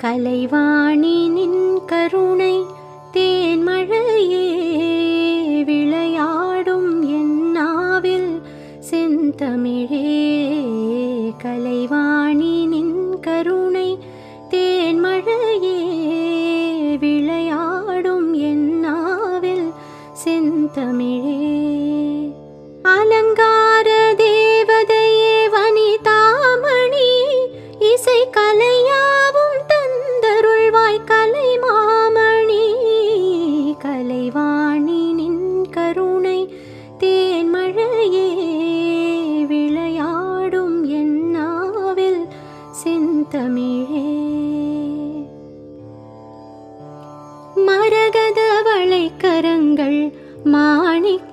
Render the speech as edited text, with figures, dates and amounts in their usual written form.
கலைவாணி நின் கருணை தேன்மழையே விளையாடும் என் நாவில் செந்தமிழே. கலைவாணி நின் கருணை தேன்மழையே விளையாடும் என் நாவில் செந்தமிழே. அலங்கார தேவதையே வனிதாமணி இசை கலையாவும் தந்தருள்வாய் கலைமாமணி. கலைவாணி நின் கருணை தேன்மழையே விளையாடும் என் நாவில் செந்தமிழே. மரகத வளைக்கரங்கள் மாணிக்க